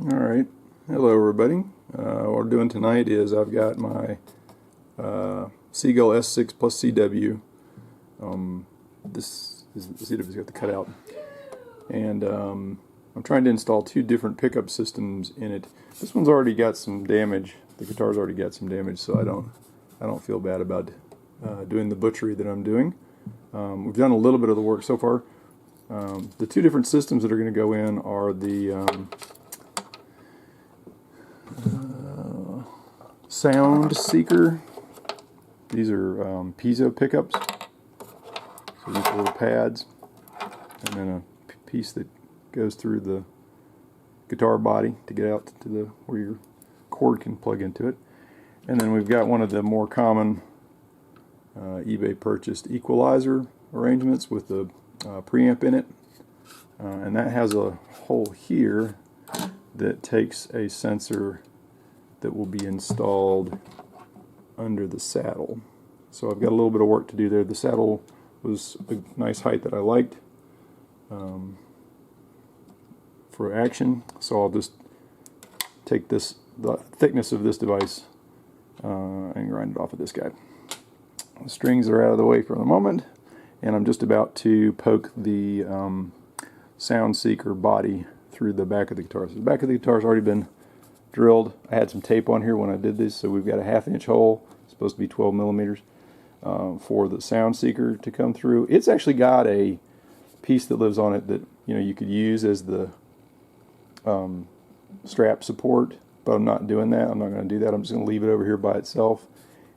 Alright, hello everybody. What we're doing tonight is I've got my Seagull S6+CW. This is the CW's got the cutout. And I'm trying to install two different pickup systems in it. This one's already got some damage. The guitar's already got some damage, so I don't feel bad about doing the butchery that I'm doing. We've done a little bit of the work so far. The two different systems that are going to go in are the sound seeker. These are piezo pickups. So these little pads, and then a piece that goes through the guitar body to get out to the where your cord can plug into it. And then we've got one of the more common eBay purchased equalizer arrangements with the preamp in it, and that has a hole here that takes a sensor that will be installed under the saddle. So I've got a little bit of work to do there. The saddle was a nice height that I liked for action, so I'll just take the thickness of this device and grind it off of this guy. The strings are out of the way for the moment, and I'm just about to poke the sound seeker body through the back of the guitar. So the back of the guitar's already been drilled. I had some tape on here when I did this, so we've got a 1/2 inch hole, supposed to be 12 millimeters, for the sound seeker to come through. It's actually got a piece that lives on it that you could use as the strap support, but I'm not doing that. I'm not going to do that. I'm just going to leave it over here by itself.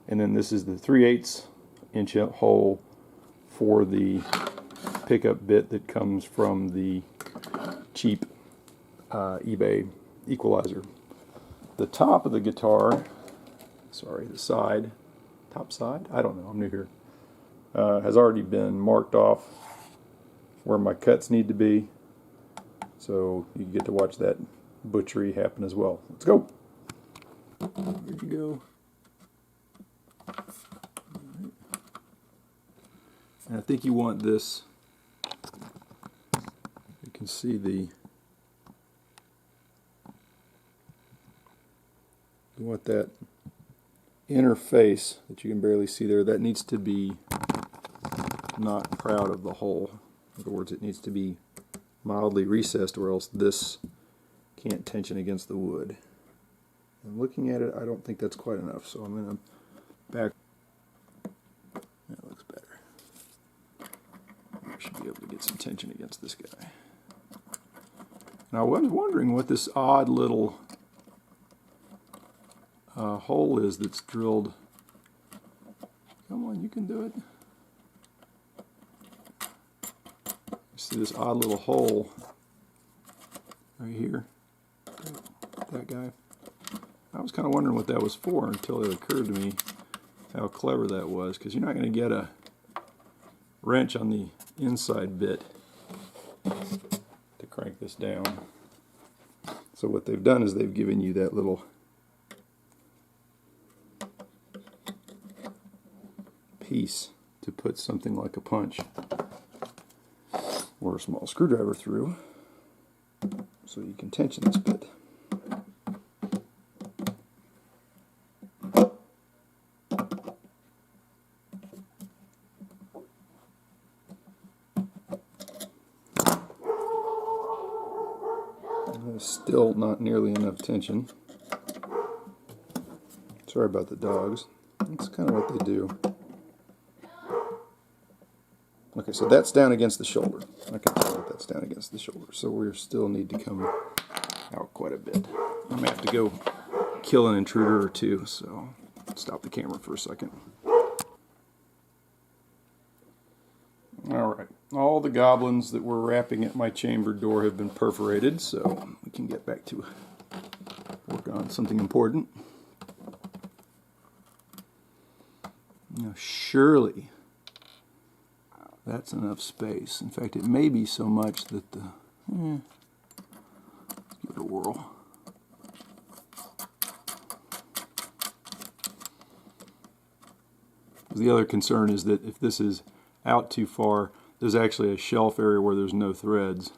And then this is the 3/8 inch hole for the pickup bit that comes from the cheap eBay equalizer. The top of the guitar, sorry, the side, top side, I don't know, I'm new here, has already been marked off where my cuts need to be, so you get to watch that butchery happen as well. Let's go. Where'd you go? Right. And I think you want this, you can see you want that inner face that you can barely see there, that needs to be not proud of the hole. In other words, it needs to be mildly recessed, or else this can't tension against the wood. And looking at it, I don't think that's quite enough, so I'm going to back. That looks better. I should be able to get some tension against this guy. Now I was wondering what this odd little hole is that's drilled. Come on, you can do it. You see this odd little hole right here? That guy. I was kind of wondering what that was for until it occurred to me how clever that was, because you're not going to get a wrench on the inside bit to crank this down. So what they've done is they've given you that little piece to put something like a punch or a small screwdriver through, so you can tension this bit. There's still not nearly enough tension. Sorry about the dogs. That's kind of what they do. Okay, so that's down against the shoulder. I can tell that that's down against the shoulder, so we still need to come out quite a bit. I may have to go kill an intruder or two, so stop the camera for a second. Alright, all the goblins that were wrapping at my chamber door have been perforated, so we can get back to work on something important. Now surely that's enough space. In fact, it may be so much that the... let's give it a whirl. The other concern is that if this is out too far, there's actually a shelf area where there's no threads,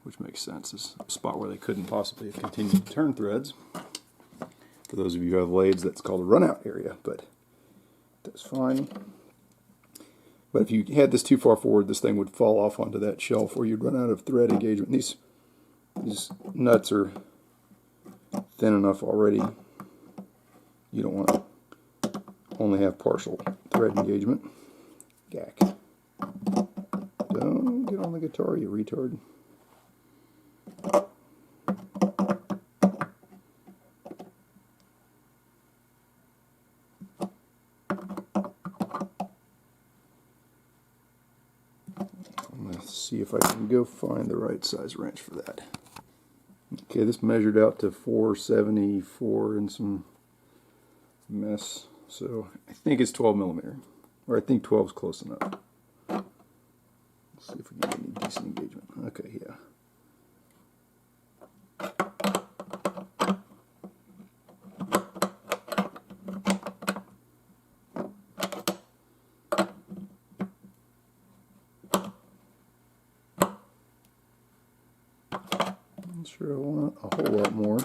which makes sense. It's a spot where they couldn't possibly have continued to turn threads. For those of you who have lathes, that's called a runout area, but that's fine. But if you had this too far forward, this thing would fall off onto that shelf, or you'd run out of thread engagement. These nuts are thin enough already. You don't want to only have partial thread engagement. Gack. Don't get on the guitar, you retard. See if I can go find the right size wrench for that. Okay, this measured out to 474 and some mess, so I think it's 12 millimeter, or I think 12 is close enough. Let's see if we can get any decent engagement. Okay, yeah. I'm sure I want a whole lot more.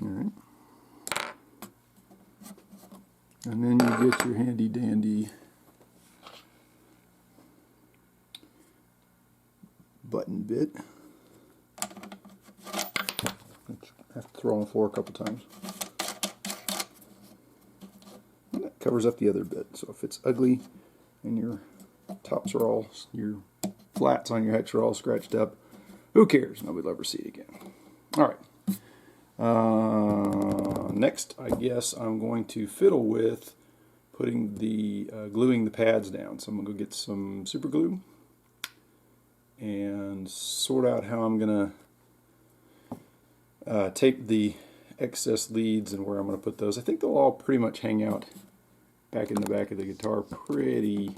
Alright. And then you get your handy dandy button bit. I have to throw on the floor a couple times. And that covers up the other bit. So if it's ugly and your tops are all, your flats on your hex are all scratched up, who cares? Nobody will ever see it again. Alright. Next, I guess I'm going to fiddle with putting the, gluing the pads down. So I'm going to go get some super glue and sort out how I'm going to tape the excess leads and where I'm going to put those. I think they'll all pretty much hang out back in the back of the guitar pretty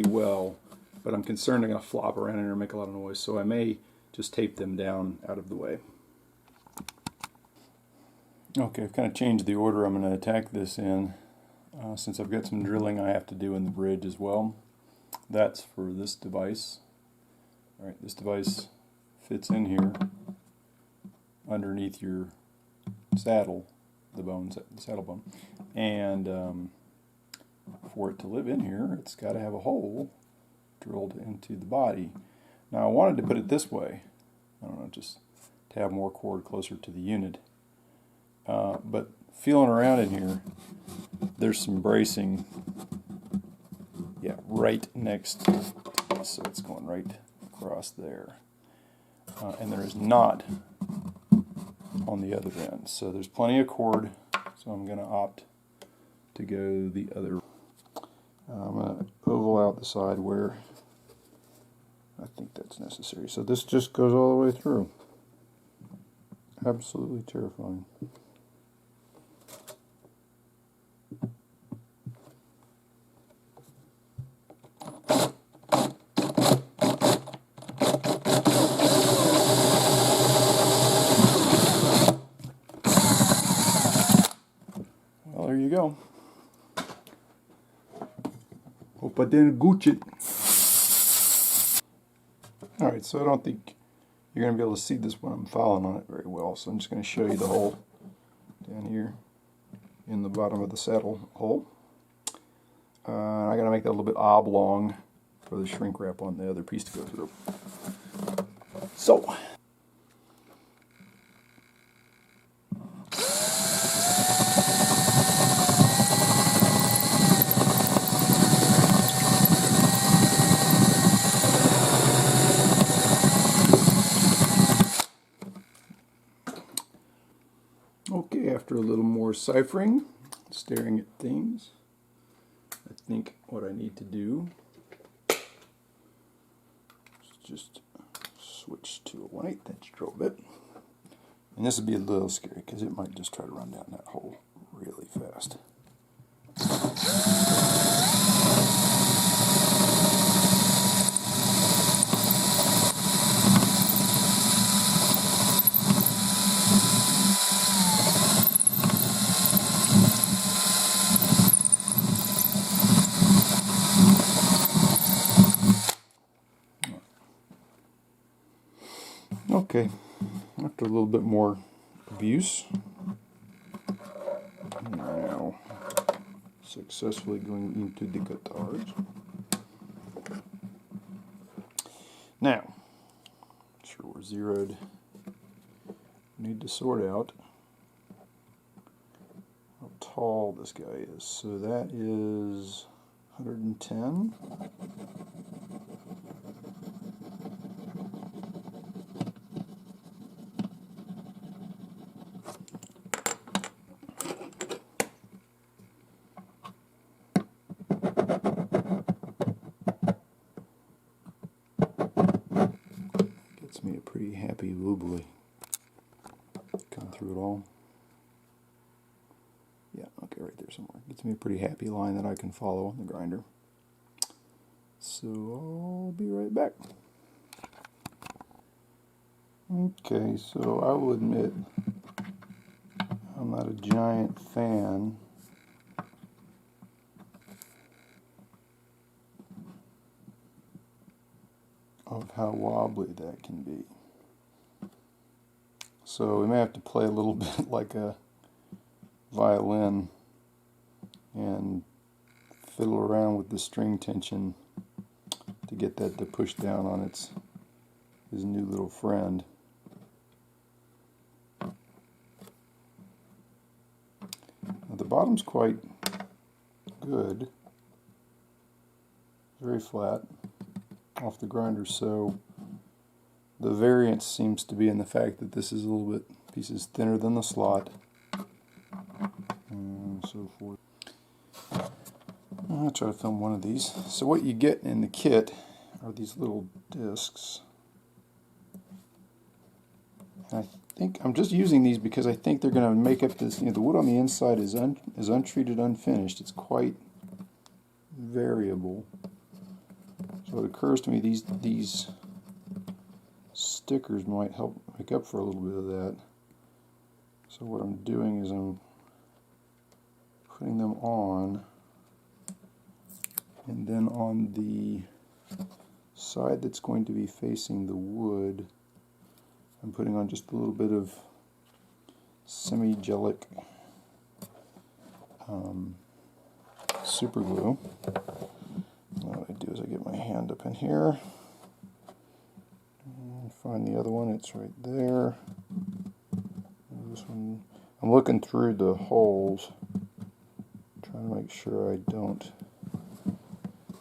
well, but I'm concerned they're going to flop around in there and make a lot of noise, so I may just tape them down out of the way. Okay, I've kind of changed the order I'm going to attack this in, since I've got some drilling I have to do in the bridge as well. That's for this device. Alright, this device fits in here underneath your saddle, the saddle bone, and for it to live in here, it's got to have a hole drilled into the body. Now I wanted to put it this way, I don't know, just to have more cord closer to the unit, but feeling around in here, there's some bracing, yeah, right next to this, so it's going right across there, and there is not on the other end. So there's plenty of cord, so I'm going to opt to go the other. I'm going to oval out the side where I think that's necessary. So this just goes all the way through. Absolutely terrifying. There you go. Hope I didn't gooch it. Alright, so I don't think you're going to be able to see this when I'm filing on it very well, so I'm just going to show you the hole down here in the bottom of the saddle hole. I got to make that a little bit oblong for the shrink wrap on the other piece to go through. So, okay, after a little more ciphering, staring at things, I think what I need to do is just switch to a 1/8" drill bit. And this would be a little scary because it might just try to run down that hole really fast. Okay, after a little bit more abuse, now successfully going into the guitars. Now, sure we're zeroed. Need to sort out how tall this guy is. So that is 110. Gets me a pretty happy woobly. Come through it all. Yeah, okay, right there somewhere. Gets me a pretty happy line that I can follow on the grinder. So I'll be right back. Okay, so I will admit I'm not a giant fan of how wobbly that can be. So we may have to play a little bit like a violin and fiddle around with the string tension to get that to push down on his new little friend. Now the bottom's quite good, very flat off the grinder, so the variance seems to be in the fact that this is a little bit pieces thinner than the slot and so forth. I'll try to film one of these. So what you get in the kit are these little discs. And I think I'm just using these because I think they're going to make up this. The wood on the inside is untreated, unfinished. It's quite variable. So it occurs to me these stickers might help make up for a little bit of that. So what I'm doing is I'm putting them on, and then on the side that's going to be facing the wood, I'm putting on just a little bit of semi-gelic super glue. What I do is I get my hand up in here and find the other one. It's right there. This one, I'm looking through the holes, trying to make sure I don't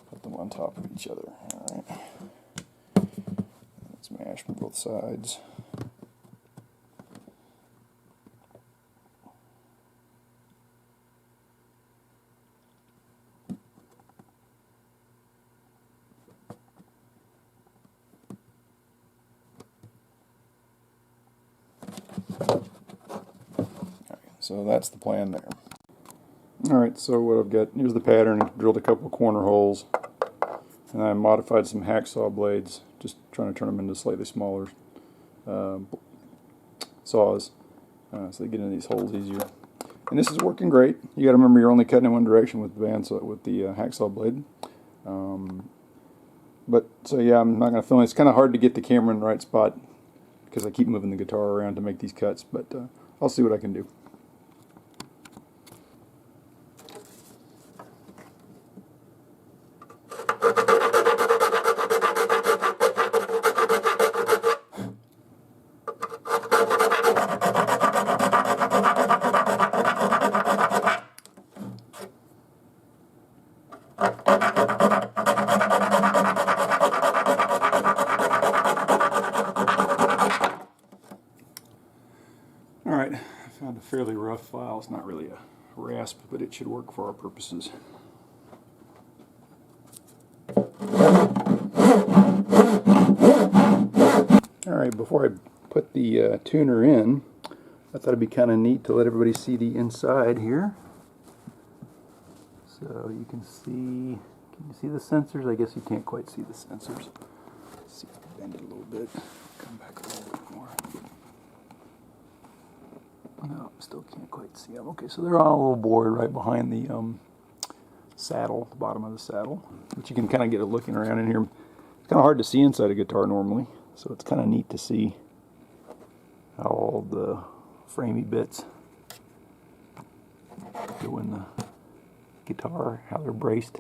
put them on top of each other. All right. Let's mash from both sides. So that's the plan there. Alright, so what I've got, here's the pattern. Drilled a couple of corner holes, and I modified some hacksaw blades, just trying to turn them into slightly smaller saws, so they get into these holes easier. And this is working great. You got to remember you're only cutting in one direction with the hacksaw blade. But so yeah, I'm not going to film it. It's kind of hard to get the camera in the right spot because I keep moving the guitar around to make these cuts, but I'll see what I can do. Alright, I found a fairly rough file. It's not really a rasp, but it should work for our purposes. Alright, before I put the tuner in, I thought it'd be kind of neat to let everybody see the inside here. So you can you see the sensors? I guess you can't quite see the sensors. Let's see if I can bend it a little bit. Come back a little bit more. No, still can't quite see them. Okay, so they're on a little board right behind the saddle, the bottom of the saddle, which you can kind of get a looking around in here. It's kind of hard to see inside a guitar normally, so it's kind of neat to see how all the framey bits go in the guitar, how they're braced.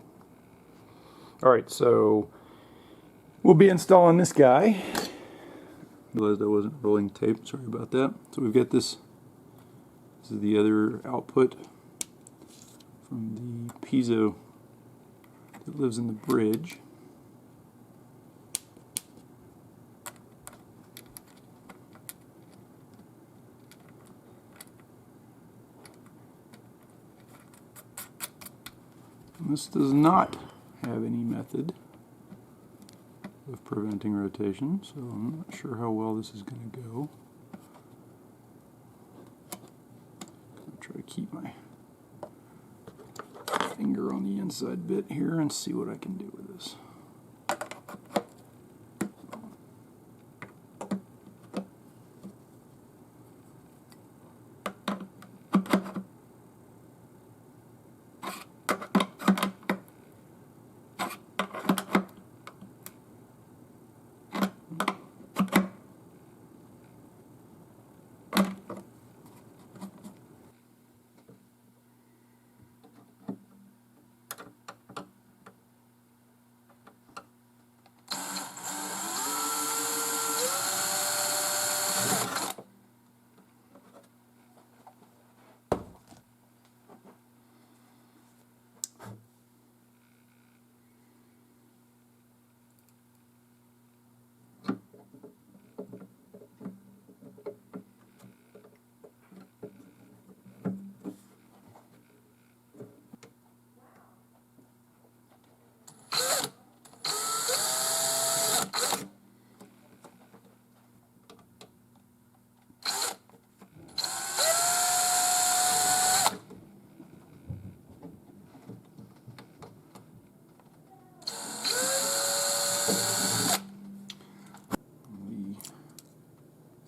Alright, so we'll be installing this guy. Realized I wasn't rolling tape, sorry about that. So we've got this. This is the other output from the piezo that lives in the bridge. And this does not have any method of preventing rotation, so I'm not sure how well this is going to go. I'll try to keep my finger on the inside bit here and see what I can do with this.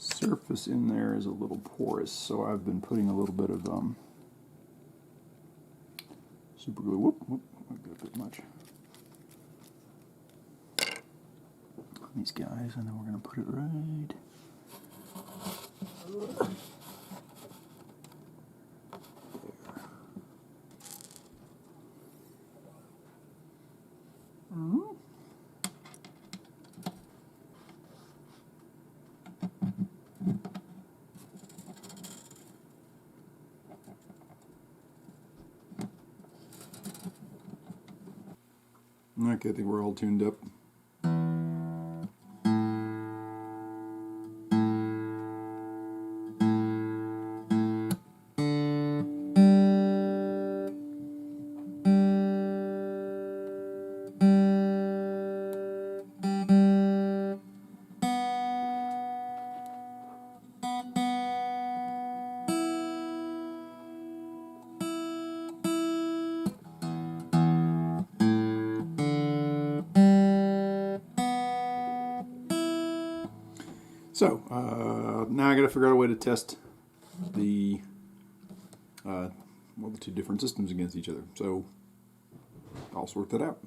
Surface in there is a little porous, so I've been putting a little bit of super glue. Whoop, I got a bit much on these guys, and then we're going to put it right. Okay, I think we're all tuned up. So, now I got to figure out a way to test the well, the two different systems against each other. So, I'll sort that out.